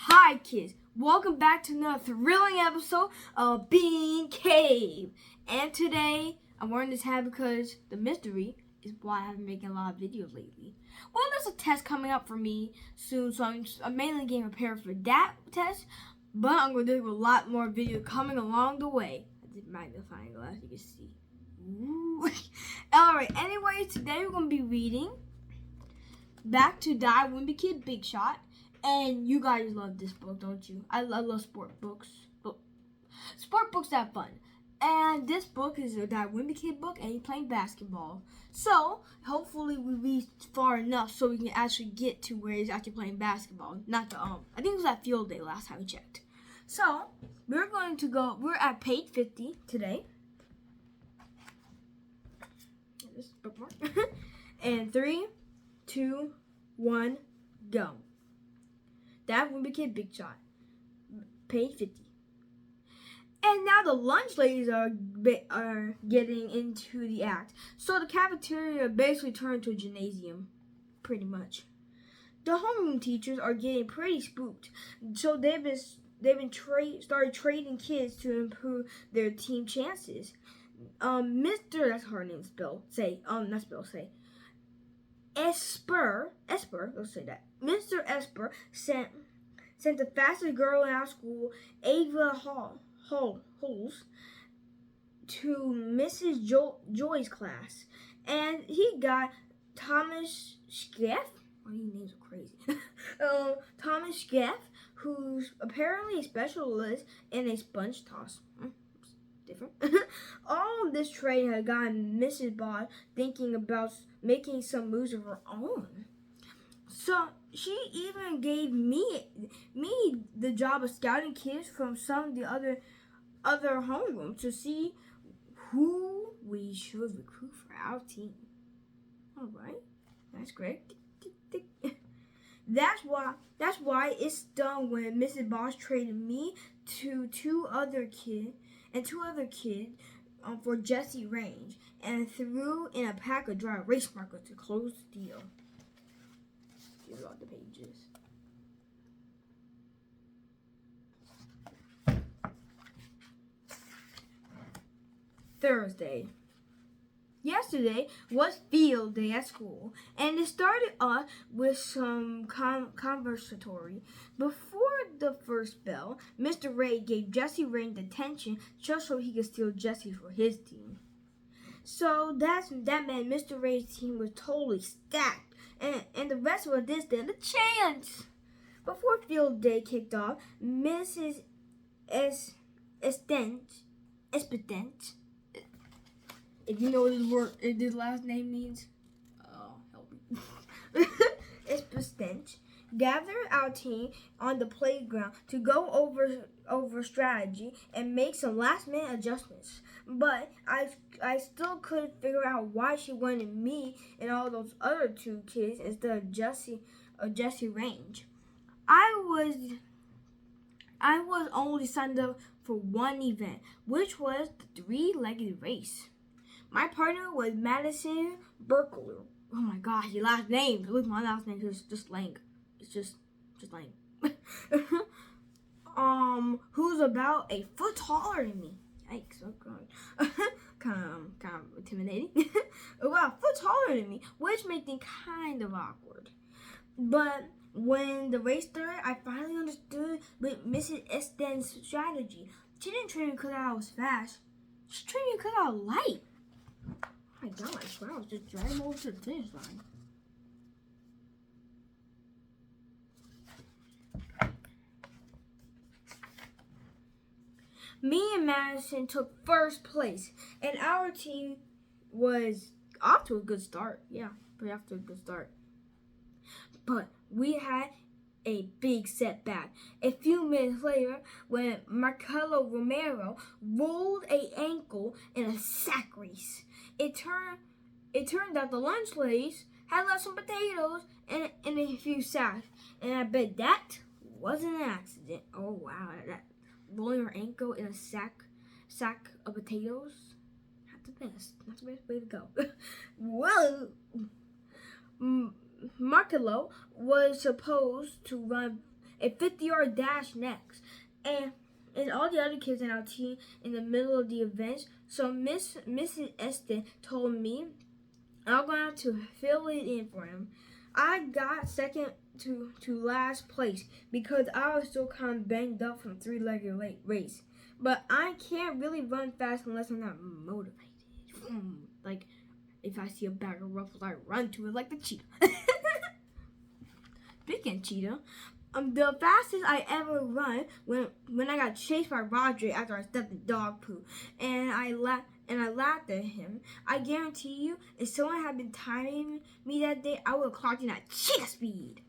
Hi kids, welcome back to another thrilling episode of Beingcabe. And today I'm wearing this hat because the mystery is why I haven't been making a lot of videos lately. Well, there's a test coming up for me soon, so I'm mainly getting prepared for that test. But I'm going to do a lot more videos coming along the way. I did magnifying glass, you can see. Ooh. Alright, anyway, today we're going to be reading Back to Die Wimpy Kid Big Shot. And you guys love this book, don't you? I love sport books. Sport books are fun. And this book is a Die Wimpy Kid book, and he's playing basketball. So, hopefully we read far enough so we can actually get to where he's actually playing basketball. Not the, I think it was at field day last time we checked. So, we're at page 50 today. This bookmark. And 3, 2, 1, go. That Wimpy Kid Big Shot, page 50. And now the lunch ladies are getting into the act. So the cafeteria basically turned to a gymnasium, pretty much. The homeroom teachers are getting pretty spooked. So they've been started trading kids to improve their team chances. Mr. That's her name spell. Say Esper, let's say that. Mr. Esper sent the fastest girl in our school, Ava Holes, to Mrs. Joy's class. And he got Thomas Skeff. Oh, these names are crazy. Thomas Skeff, who's apparently a specialist in a sponge toss. Different. All of this trade had gotten Mrs. Bond thinking about making some moves of her own. So she even gave me the job of scouting kids from some of the other homerooms to see who we should recruit for our team. All right, that's great. That's why it's done when Mrs. Boss traded me to two other kids for Jesse Range and threw in a pack of dry erase markers to close the deal. Here's all the pages. Thursday. Yesterday was field day at school, and it started off with some conversatory. Before the first bell, Mr. Ray gave Jesse Range attention just so he could steal Jesse for his team. So that meant Mr. Ray's team was totally stacked, and the rest of us didn't stand a chance. Before field day kicked off, Mrs. Espedent, if you know what this last name means, help me. Espedent gathered our team on the playground to go over strategy and make some last-minute adjustments. But I still couldn't figure out why she wanted me and all those other two kids instead of Jesse Range. I was only signed up for one event, which was the three-legged race. My partner was Madison Berkler. Oh my gosh, your last name. Look, my last name is just Lang. It's just Lang. Who's about a foot taller than me. Yikes, oh god. kind of intimidating. About a foot taller than me, which made things kind of awkward. But when the race started, I finally understood Mrs. Espedent's strategy. She didn't train me because I was fast. She trained me because I was light. Oh my god, I swear I was just driving over to the finish line. Me and Madison took first place, and our team was off to a good start. Yeah, pretty off to a good start. But we had a big setback. A few minutes later, when Marcelo Romero rolled an ankle in a sack race, it turned out the lunch ladies had left some potatoes and a few sacks, and I bet that wasn't an accident. Oh wow, that rolling her ankle in a sack of potatoes. That's the best way to go. Whoa. Marcelo was supposed to run a 50-yard dash next. And all the other kids in our team in the middle of the events. So Mrs. Eston told me I'm going to have to fill it in for him. I got second to last place because I was still kind of banged up from 3-legged race. But I can't really run fast unless I'm not motivated. Like, if I see a bag of Ruffles, I run to it like the cheetah. Speaking of cheetah, the fastest I ever run when I got chased by Roger after I stepped in dog poo, and I laughed at him. I guarantee you, if someone had been timing me that day, I would have clocked in at cheetah speed.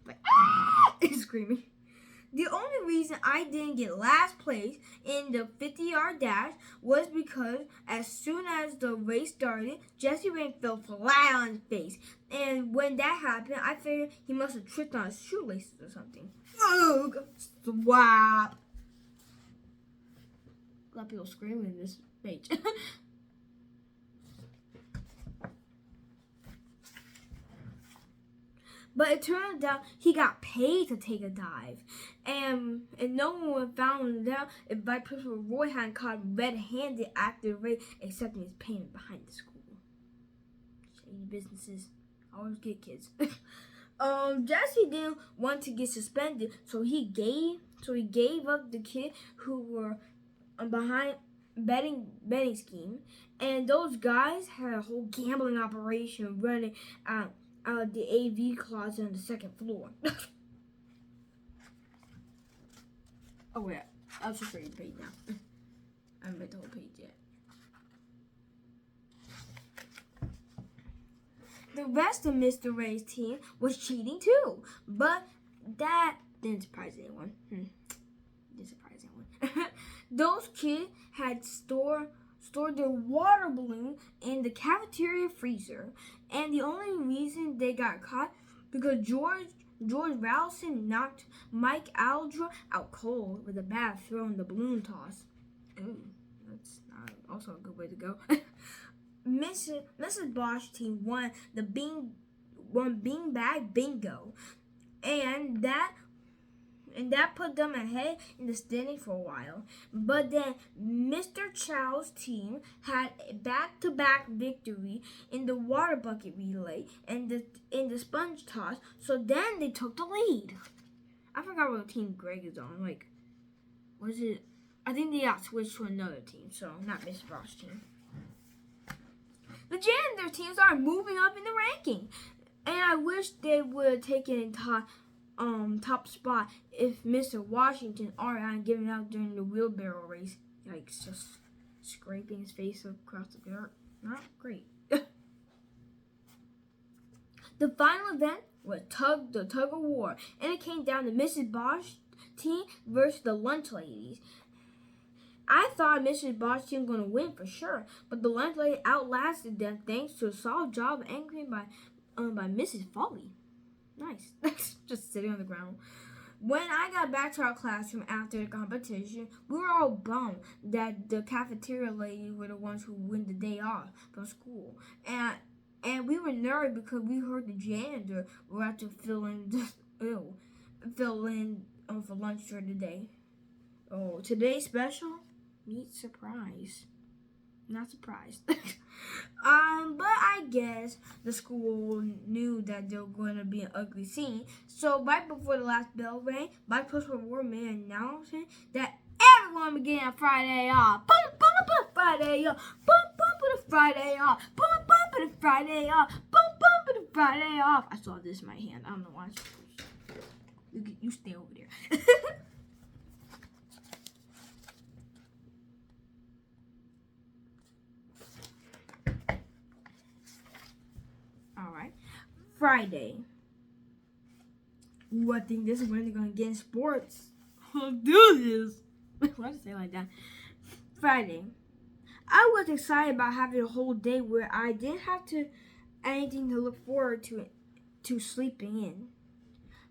Like, screaming. The only reason I didn't get last place in the 50-yard dash was because as soon as the race started, Jesse Rain fell flat on his face. And when that happened, I figured he must have tripped on his shoelaces or something. Ugh! Swap! A lot of people screaming in this page. But it turned out he got paid to take a dive. And no one found out if Vice Principal Roy hadn't caught red-handed after the race, accepting his payment behind the school. Shady businesses. Always get kids. Jesse didn't want to get suspended, so he gave up the kid who were behind betting scheme. And those guys had a whole gambling operation running out of the AV closet on the second floor. Oh wait, I'll just read the page now. I haven't read the whole page yet. The rest of Mr. Ray's team was cheating too, but that didn't surprise anyone. Didn't surprise anyone. Those kids had stored their water balloon in the cafeteria freezer, and the only reason they got caught because George Rowson knocked Mike Aldra out cold with a bad throw in the balloon toss. Ooh, that's not also a good way to go. Mrs. Bosch team won the beanbag bingo, and that put them ahead in the standing for a while. But then Mr. Chow's team had a back-to-back victory in the water bucket relay and in the sponge toss, so then they took the lead. I forgot what team Greg is on. Like, was it? I think they got switched to another team, so not Mr. Bosch's team. The janitor teams are moving up in the ranking, and I wish they would have taken top spot if Mr. Washington aren't giving out during the wheelbarrow race. Yikes, just scraping his face across the dirt. Not great. The final event was the tug of war, and it came down to Mrs. Bosch team versus the lunch ladies. I thought Mrs. Bosch team was going to win for sure, but the lunch lady outlasted them thanks to a solid job anchoring by Mrs. Foley. Nice. Just sitting on the ground. When I got back to our classroom after the competition, we were all bummed that the cafeteria ladies were the ones who win the day off from school. And we were nervous because we heard the janitor would have to fill in for lunch during the day. Oh, today's special? Meat surprise. Not surprised. But I guess the school knew that there was going to be an ugly scene. So right before the last bell rang, Vice Principal Roy made an announcement that everyone would get a Friday off. Boom, boom, boom, Friday off. Boom, boom, boom, Friday off. Boom, boom, boom, Friday off. Boom, boom, boom, Friday off. I saw this in my hand. I don't know why. You stay over there. Friday. Ooh, I think this is when they're going to get in sports. I'll do this. Why did I say it like that? Friday. I was excited about having a whole day where I didn't have anything to look forward to sleeping in.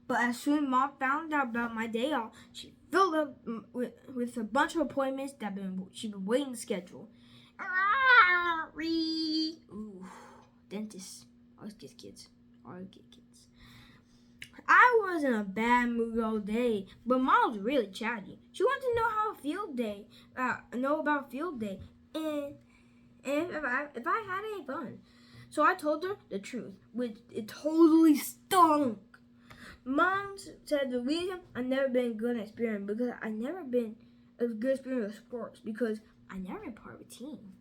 But as soon as Mom found out about my day off, she filled up with a bunch of appointments that she'd been waiting to schedule. Ooh, dentist. Always get kids. I was in a bad mood all day, but Mom was really chatty. She wanted to know know about field day, and if I had any fun. So I told her the truth, which it totally stunk. Mom said the reason I've never been good at experience because I never been a good experience with sports because I never been part of a team.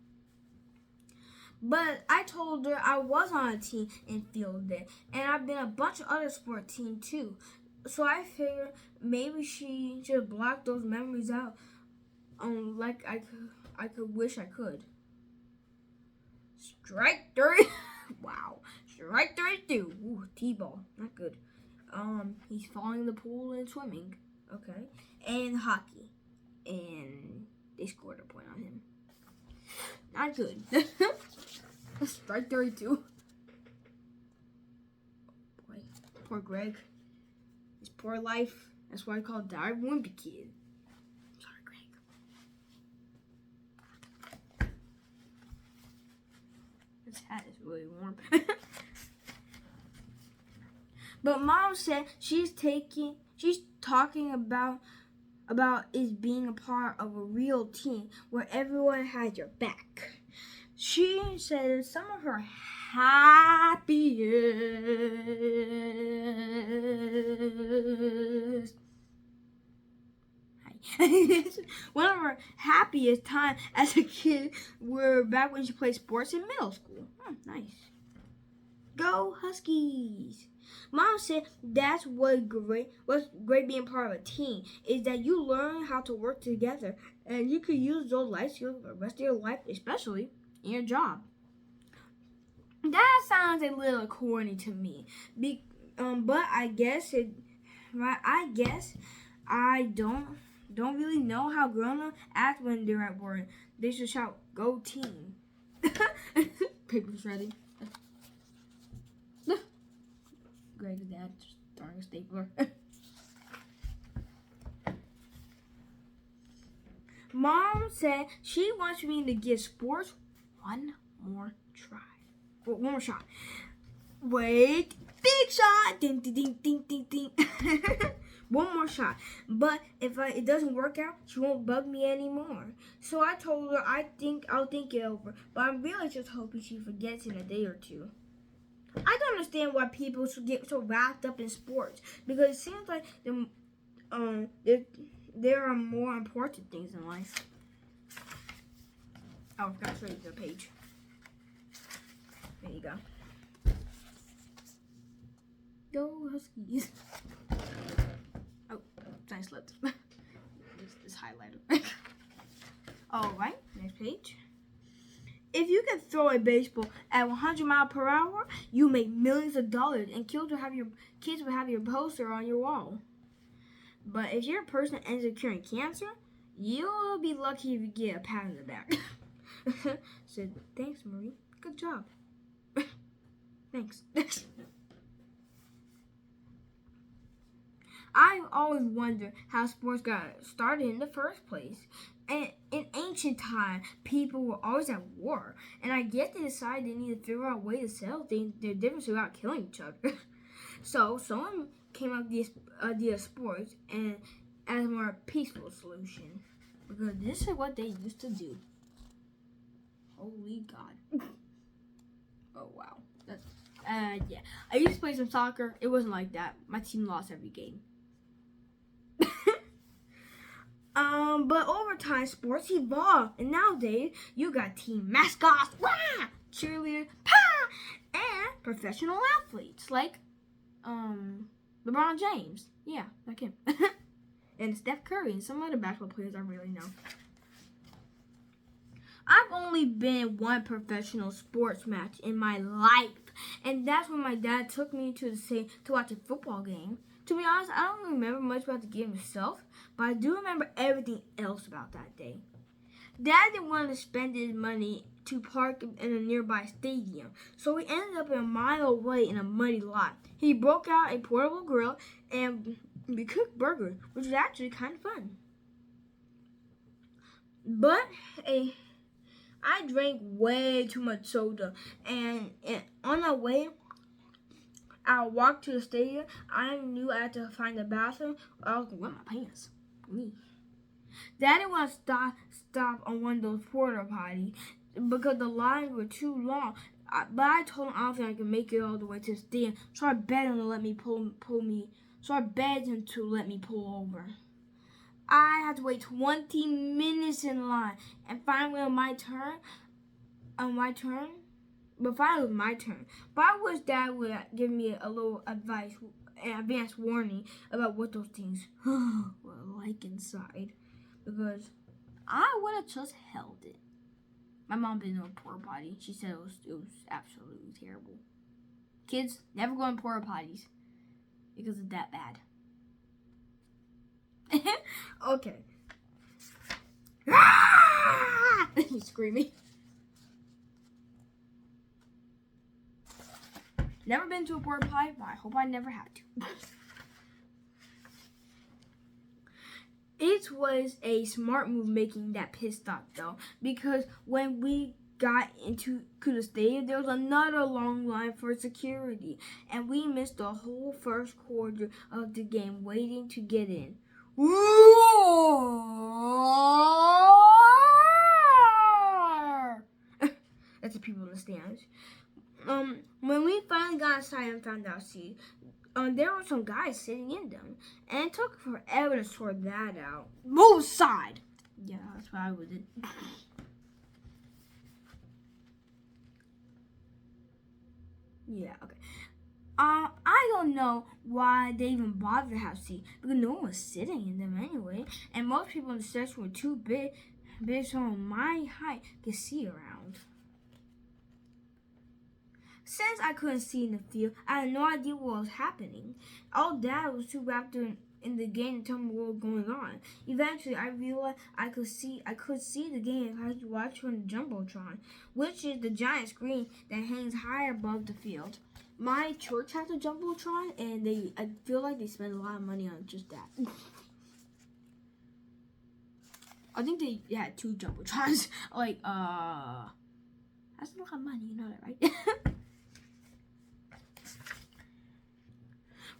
But I told her I was on a team in field day, and I've been a bunch of other sport teams too. So I figured maybe she should block those memories out, like I could wish I could. Strike 30. Wow. Strike 32. Ooh, T-ball. Not good. He's falling in the pool and swimming. Okay. And hockey. And they scored a point on him. Not good. Strike 32. Boy. Poor Greg. His poor life. That's why I call it Die Wimpy Kid. Sorry, Greg. This hat is really warm. But Mom said she's talking about is being a part of a real team where everyone has your back. She said some of her happiest one of her happiest time as a kid were back when she played sports in middle school. Nice. Go Huskies! Mom said that's what's great being part of a team is that you learn how to work together and you can use those life skills for the rest of your life, especially in your job. That sounds a little corny to me, but I guess I don't really know how grown-ups act when they're at work. They should shout, "Go team!" Paper shredding. Greg's dad just throwing a stapler. Mom said she wants me to give sports one more try. One more shot. Wait, big shot. Ding, ding, ding, ding, ding, ding. One more shot. But if it doesn't work out, she won't bug me anymore. So I told her I'll think it over. But I'm really just hoping she forgets in a day or two. I don't understand why people should get so wrapped up in sports because it seems like there are more important things in life. Oh, I forgot to show you the page. There you go. Go Huskies. Oh, I slipped. This highlighter. Alright, next page. If you can throw a baseball at 100 miles per hour, you make millions of dollars and kids will have your poster on your wall. But if you're a person that ends up curing cancer, you'll be lucky if you get a pat on the back. Said, thanks, Marie. Good job. Thanks. I've always wondered how sports got started in the first place. And in ancient times, people were always at war. And I guess they decided they needed to figure out a way to settle their differences without killing each other. So someone came up with the idea of sports and as a more peaceful solution. Because this is what they used to do. Holy God. Oh, wow. Yeah. I used to play some soccer. It wasn't like that. My team lost every game. But over time, sports evolved, and nowadays you got team mascots, wah, cheerleaders, pa, and professional athletes like LeBron James, yeah, like him, and Steph Curry, and some other basketball players I really know. I've only been in one professional sports match in my life, and that's when my dad took me to watch a football game. To be honest, I don't remember much about the game itself, but I do remember everything else about that day. Dad didn't want to spend his money to park in a nearby stadium, so we ended up a mile away in a muddy lot. He broke out a portable grill, and we cooked burgers, which was actually kind of fun. But I drank way too much soda, and on our way, I walked to the stadium. I knew I had to find a bathroom or I was going to wet my pants. Me. Daddy want to stop on one of those porta potties because the lines were too long. But I told him I don't think I can make it all the way to the stadium. So I begged him to let me pull me. So I begged him to let me pull over. I had to wait 20 minutes in line, and finally on my turn. But finally it was my turn. But I wish Dad would give me a little advice, an advance warning about what those things were like inside, because I would have just held it. My mom been in a porta potty. She said it was absolutely terrible. Kids, never go in porta potties because it's that bad. Okay. He's screaming. Never been to a porta potty, but I hope I never have to. It was a smart move making that pit stop though, because when we got into the stadium, there was another long line for security, and we missed the whole first quarter of the game waiting to get in. That's the people in the stands. When we finally got inside and found our seat, there were some guys sitting in them, and it took forever to sort that out. Move aside! Yeah, that's what I would do. Yeah, okay. I don't know why they even bothered to have seats, because no one was sitting in them anyway, and most people in the section were too big so my height could see around. Since I couldn't see in the field, I had no idea what was happening. All Dad was too wrapped in the game to tell me what was going on. Eventually, I realized I could see the game if I could watch from the Jumbotron, which is the giant screen that hangs high above the field. My church has a Jumbotron, and I feel like they spend a lot of money on just that. I think they had 2 Jumbotrons. Like, that's a lot of money, you know that, right?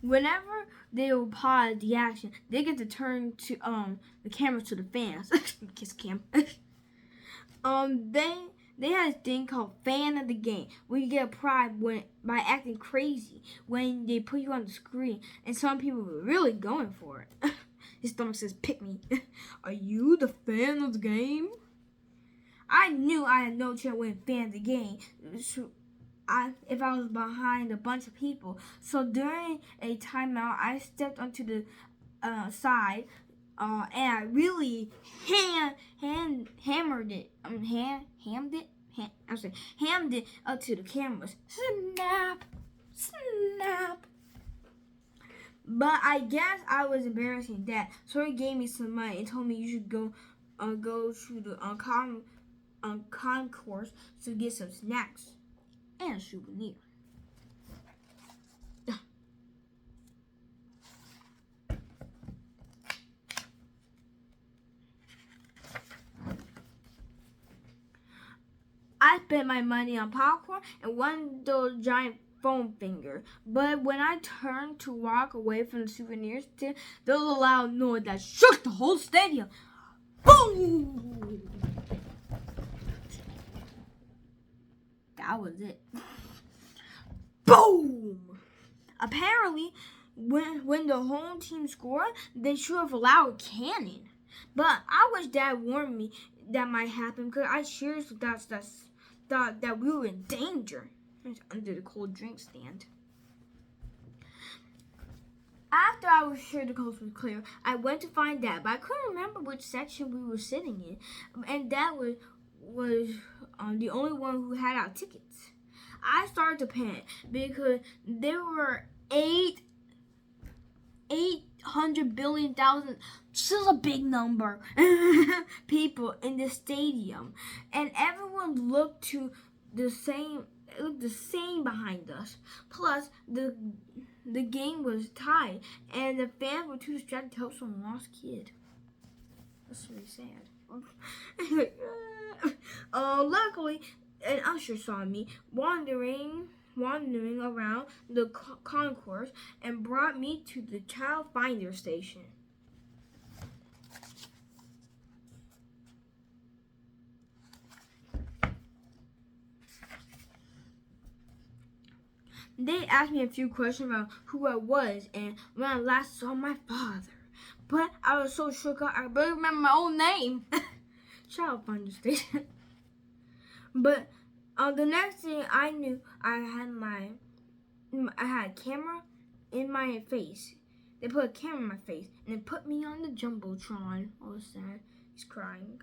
Whenever they will pause the action, they get to turn to the camera to the fans. Kiss cam. They had a thing called fan of the game, where you get a prize by acting crazy when they put you on the screen, and some people were really going for it. His stomach says, "Pick me." Are you the fan of the game? I knew I had no chance winning fan of the game. If I was behind a bunch of people. So during a timeout, I stepped onto the side, and I really hammered it. Hammed it up to the cameras. Snap, snap. But I guess I was embarrassing Dad, so he gave me some money and told me you should go to the concourse to get some snacks and a souvenir. I spent my money on popcorn and one of those giant foam finger. But when I turned to walk away from the souvenir stand, there was a loud noise that shook the whole stadium. Boom! That was it. Boom! Apparently, when the home team scored, they should have allowed a cannon. But I wish Dad warned me that might happen, because I seriously thought that we were in danger under the cold drink stand. After I was sure the coast was clear, I went to find Dad, but I couldn't remember which section we were sitting in. And Dad was the only one who had our tickets. I started to panic because there were 800 billion thousand, this is a big number, people in the stadium, and everyone looked the same behind us. Plus, the game was tied, and the fans were too distracted to help some lost kid. That's really sad. Luckily, an usher saw me wandering wandering around the concourse and brought me to the child finder station. They asked me a few questions about who I was and when I last saw my father. But I was so shook up, I barely remember my own name. Child finder station. But the next thing I knew, I had a camera in my face. They put a camera in my face and they put me on the jumbotron. All sad. He's crying.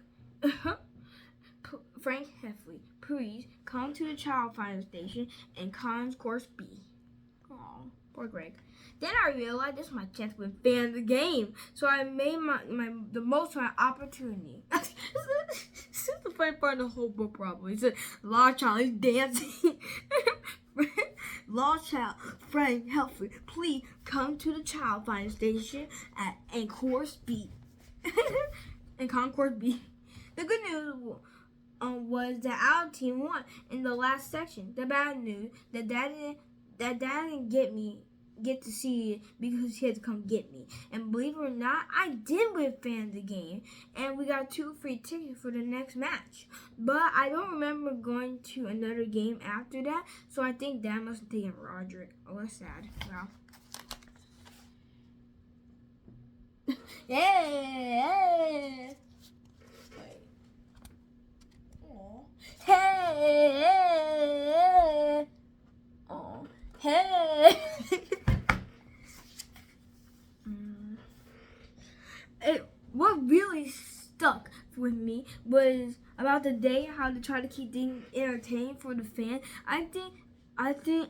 Frank Heffley, please come to the child finder station in concourse B. Aw, poor Greg. Then I realized this is my chance to fan the game, so I made the most of my opportunity. This is the funny part of the whole book, probably. It's a Lost Child, he's dancing. Lost Child, Frank Heffley, please come to the child finder station in concourse B. In concourse B. The good news was that our team won in the last section. The bad news that Dad didn't get to see it because he had to come get me. And believe it or not, I did win fan the game, and we got 2 free tickets for the next match. But I don't remember going to another game after that, so I think Dad must have taken Roderick. Oh, that's sad. Wow. Yeah. Hey, oh, hey. What really stuck with me was about the day how to try to keep things entertaining for the fan. I think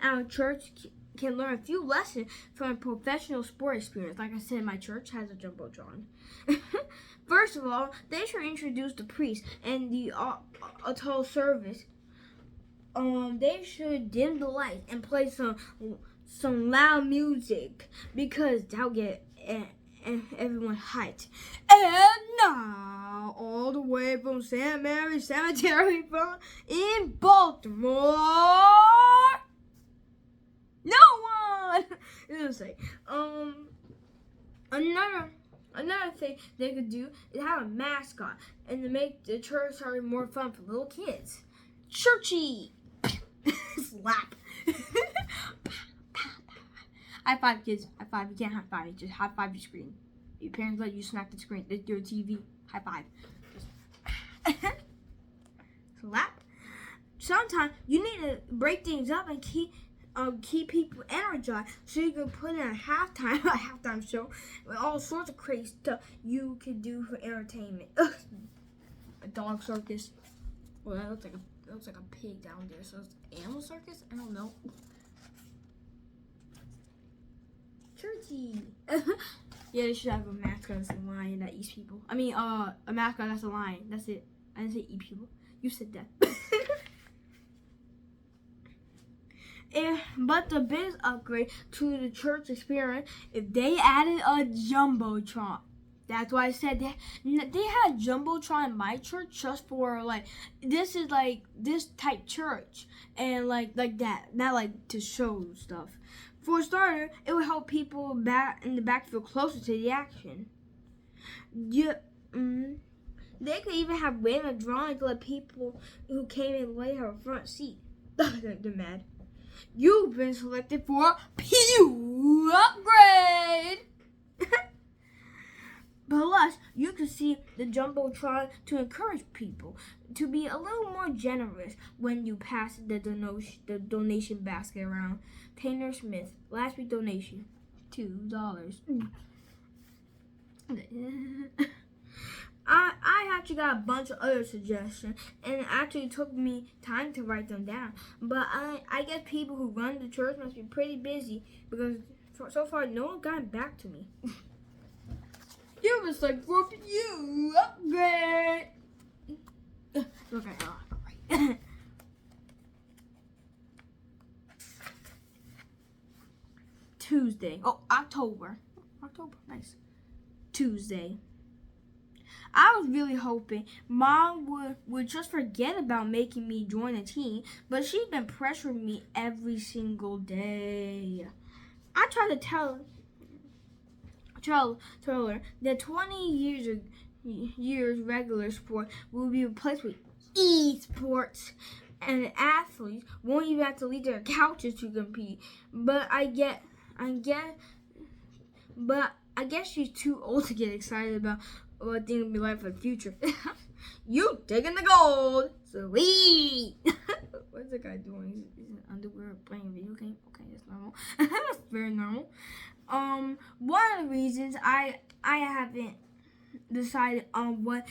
our church can learn a few lessons from a professional sport experience. Like I said, my church has a jumbotron. First of all, they should introduce the priest and the altar service. They should dim the lights and play some loud music because that'll get everyone hyped. And now, all the way from St. Mary's Cemetery in Baltimore, no one. It was like Another thing they could do is have a mascot and to make the church sorry more fun for little kids. Churchy! Slap. High five, kids. High five. You can't high five. Just high five your screen. Your parents let you smack the screen. That's your TV. High five. Slap. Sometimes you need to break things up and keep people energized so you can put in a halftime show with all sorts of crazy stuff you can do for entertainment. A dog circus. Well, that looks like a pig down there, so it's animal circus? I don't know. Churchy. Yeah, they should have a mascot that's a lion that eats people. I mean, a mascot that's a lion. That's it. I didn't say eat people. You said that. But the biggest upgrade to the church experience if they added a jumbotron. That's why I said they had a jumbotron in my church just for like this is like this type church and like that, not like to show stuff. For a starter, it would help people back in the back feel closer to the action. Yeah. They could even have random drawings to let people who came in late have a front seat. They're mad. You've been selected for Pew Upgrade! Plus, you can see the jumbotron to encourage people to be a little more generous when you pass the donation basket around. Tanner Smith, last week donation, $2. I actually got a bunch of other suggestions, and it actually took me time to write them down. But I guess people who run the church must be pretty busy because so far no one got back to me. You was like, for you upgrade. Okay, alright. Tuesday. Oh, October. Nice. Tuesday. I was really hoping Mom would just forget about making me join a team, but she's been pressuring me every single day. I tried to tell her that 20 years regular sport will be replaced with esports, and athletes won't even have to leave their couches to compete. But I guess she's too old to get excited about what things will be like for the future. You taking the gold, sweet. What's the guy doing? He's in underwear playing a video game. Okay, that's normal. That's very normal. One of the reasons I haven't decided on what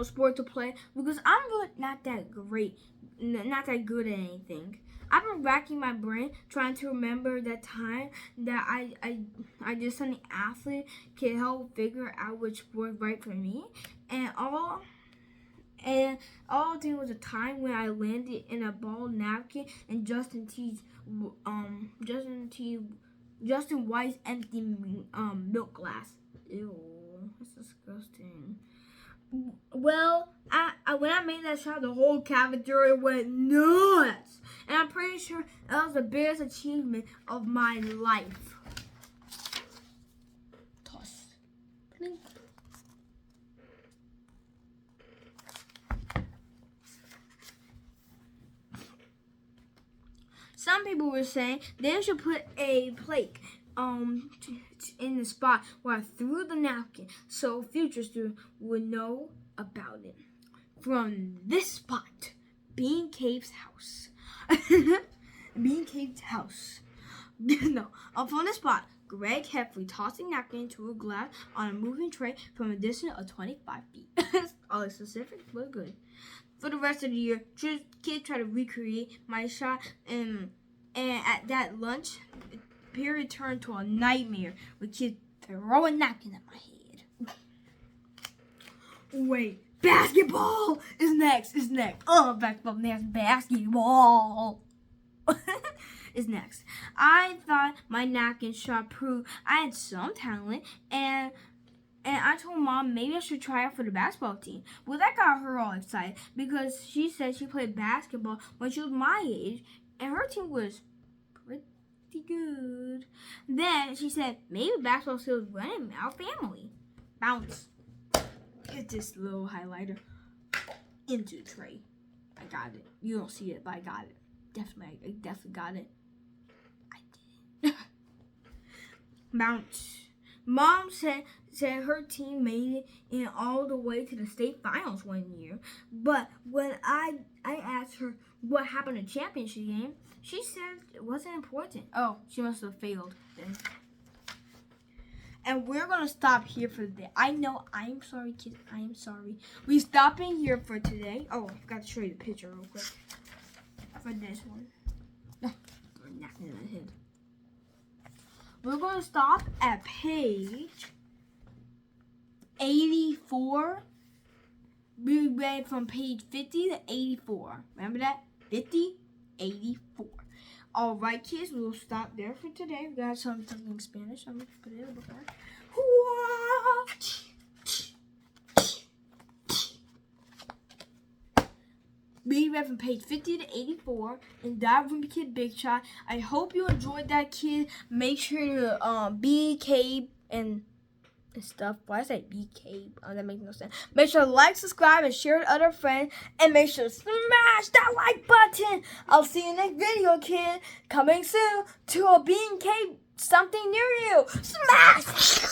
sport to play because I'm really not that great, not that good at anything. I've been racking my brain trying to remember that time that I did something athlete can help figure out which sport is right for me, and all I think was a time when I landed in a ball napkin and Justin White's empty milk glass. Ew, that's disgusting. Well, when I made that shot, the whole cafeteria went nuts, and I'm pretty sure that was the biggest achievement of my life. Toss. Some people were saying they should put a plate in the spot where I threw the napkin so future students would know about it. From this spot, Beingcabe's house. Beingcabe's house. No, from this spot, Greg Heffley tossing napkin into a glass on a moving tray from a distance of 25 feet. All the specifics look good. For the rest of the year, kids try to recreate my shot, and at that lunch period turned to a nightmare with kids throwing napkins at my head. Wait, basketball is next. Basketball next. Basketball is next. I thought my napkin shot proved I had some talent, and I told Mom maybe I should try out for the basketball team. Well, that got her all excited because she said she played basketball when she was my age, and her team was pretty good. Then she said maybe basketball skills run in our family. Bounce. Get this little highlighter into the tray. I got it. You don't see it, but I got it. I definitely got it. I did. Bounce. Mom said her team made it in all the way to the state finals one year. But when I asked her what happened to the championship game, she said it wasn't important. Oh, she must have failed then. And we're going to stop here for today. I know, I'm sorry, kids. I am sorry. We're stopping here for today. Oh, I forgot to show you the picture real quick. For this one. Napkin in my head. We're going to stop at page 84. We read from page 50 to 84. Remember that? 50, 84. Alright, kids, we'll stop there for today. We got something in Spanish. I'm going to put it before. We read from page 50 to 84 and that Wimpy Kid Big Shot. I hope you enjoyed that, kid. Make sure to beingcabe and stuff. Why did I say beingcabe? Oh, that makes no sense. Make sure to like, subscribe, and share with other friends. And make sure to smash that like button. I'll see you in the next video, kid. Coming soon to a beingcabe something near you. Smash!